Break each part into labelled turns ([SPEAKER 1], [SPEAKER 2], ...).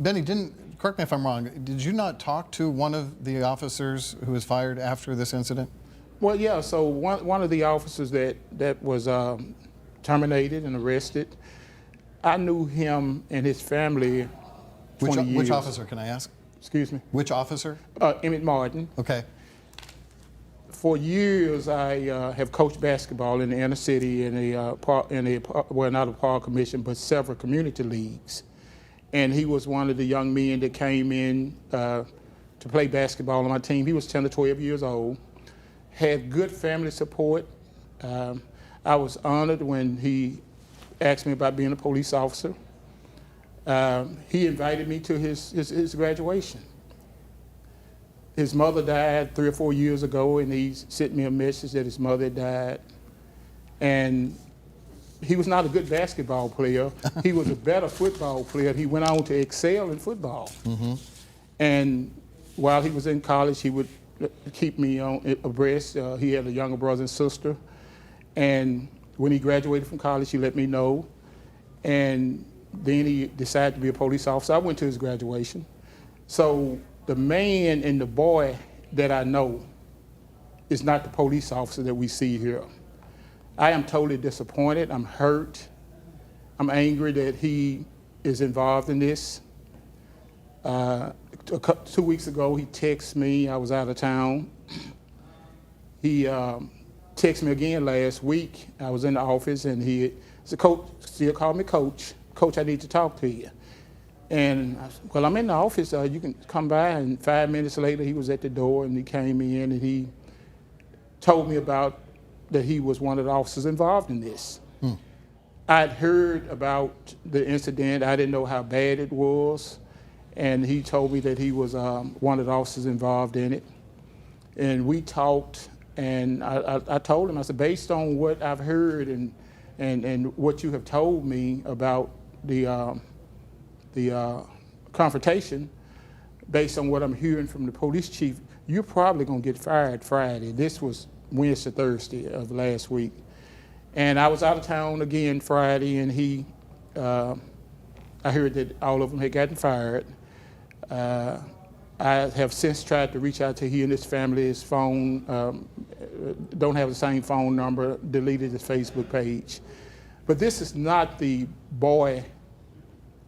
[SPEAKER 1] Benny, correct me if I'm wrong, did you not talk to one of the officers who was fired after this incident?
[SPEAKER 2] Well, yeah, so one of the officers that was terminated and arrested, I knew him and his family 20 years.
[SPEAKER 1] Which officer, can I ask?
[SPEAKER 2] Excuse me?
[SPEAKER 1] Which officer?
[SPEAKER 2] Emmett Martin.
[SPEAKER 1] Okay.
[SPEAKER 2] For years, I have coached basketball in the inner city well, not a park commission, but several community leagues. And he was one of the young men that came in to play basketball on my team. He was 10 to 12 years old, had good family support. I was honored when he asked me about being a police officer. He invited me to his graduation. His mother died 3 or 4 years ago, and he sent me a message that his mother had died. And he was not a good basketball player. He was a better football player. He went on to excel in football. Mm-hmm. And while he was in college, he would keep me abreast. He had a younger brother and sister. And when he graduated from college, he let me know. And then he decided to be a police officer. I went to his graduation. So the man and the boy that I know is not the police officer that we see here. I am totally disappointed. I'm hurt. I'm angry that he is involved in this. 2 weeks ago, he texted me. I was out of town. He texted me again last week. I was in the office, and he said, "Coach," still called me Coach. "Coach, I need to talk to you." And I said, "Well, I'm in the office. You can come by." And 5 minutes later, he was at the door, and he came in, and he told me about that he was one of the officers involved in this. I'd heard about the incident. I didn't know how bad it was. And he told me that he was one of the officers involved in it. And we talked, and I told him, I said, based on what I've heard and what you have told me about the confrontation, based on what I'm hearing from the police chief, you're probably gonna get fired Friday. This was Wednesday, Thursday of last week. And I was out of town again Friday, and I heard that all of them had gotten fired. I have since tried to reach out to he and his family. His phone don't have the same phone number, deleted his Facebook page. But this is not the boy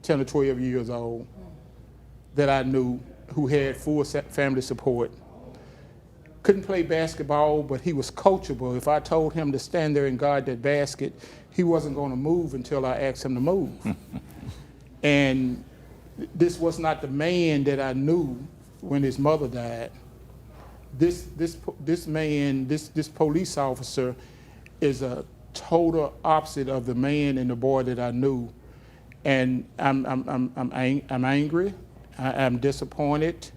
[SPEAKER 2] 10 or 12 years old that I knew who had full family support. Couldn't play basketball, but he was coachable. If I told him to stand there and guard that basket, he wasn't going to move until I asked him to move. And this was not the man that I knew when his mother died. This man, this police officer, is a total opposite of the man and the boy that I knew. And I'm angry. I'm disappointed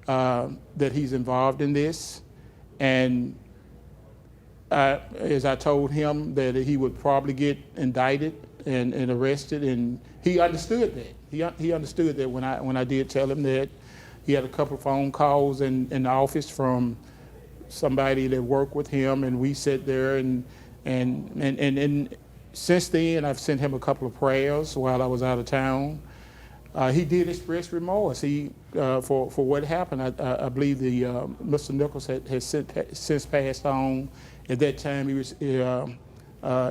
[SPEAKER 2] that he's involved in this. And as I told him that he would probably get indicted and arrested, and he understood that. He understood that when I did tell him that. He had a couple of phone calls in the office from somebody that worked with him, and we sat there and since then I've sent him a couple of prayers while I was out of town. He did express remorse for what happened. I believe Mr. Nichols has since passed on. At that time, he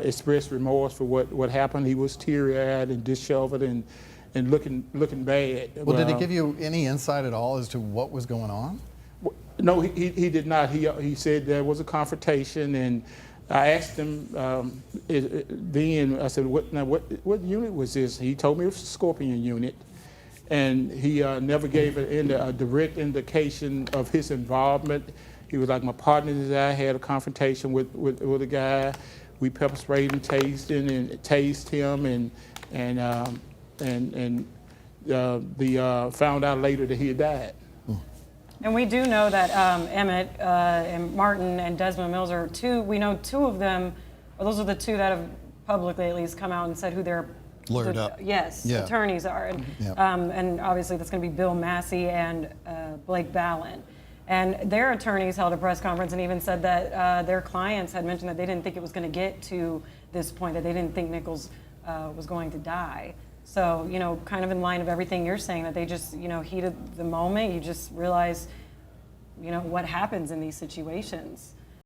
[SPEAKER 2] expressed remorse for what happened. He was teary-eyed and disheveled and looking bad.
[SPEAKER 1] Well, did he give you any insight at all as to what was going on?
[SPEAKER 2] No, he did not. He said there was a confrontation, and I asked him then. I said, "What unit was this?" He told me it was a Scorpion unit. And he never gave a direct indication of his involvement. He was like, my partners and I had a confrontation with a guy. We pepper sprayed and tased him, and found out later that he had died.
[SPEAKER 3] And we do know that Emmett and Martin and Desmond Mills are we know two of them, or those are the two that have publicly at least come out and said who their
[SPEAKER 1] lawyered up.
[SPEAKER 3] Yes,
[SPEAKER 1] yeah.
[SPEAKER 3] Attorneys are. And, and obviously that's going to be Bill Massey and Blake Ballin. And their attorneys held a press conference and even said that their clients had mentioned that they didn't think it was going to get to this point, that they didn't think Nichols was going to die. So, you know, kind of in line of everything you're saying, that they just, you know, heated the moment. You just realize, you know, what happens in these situations.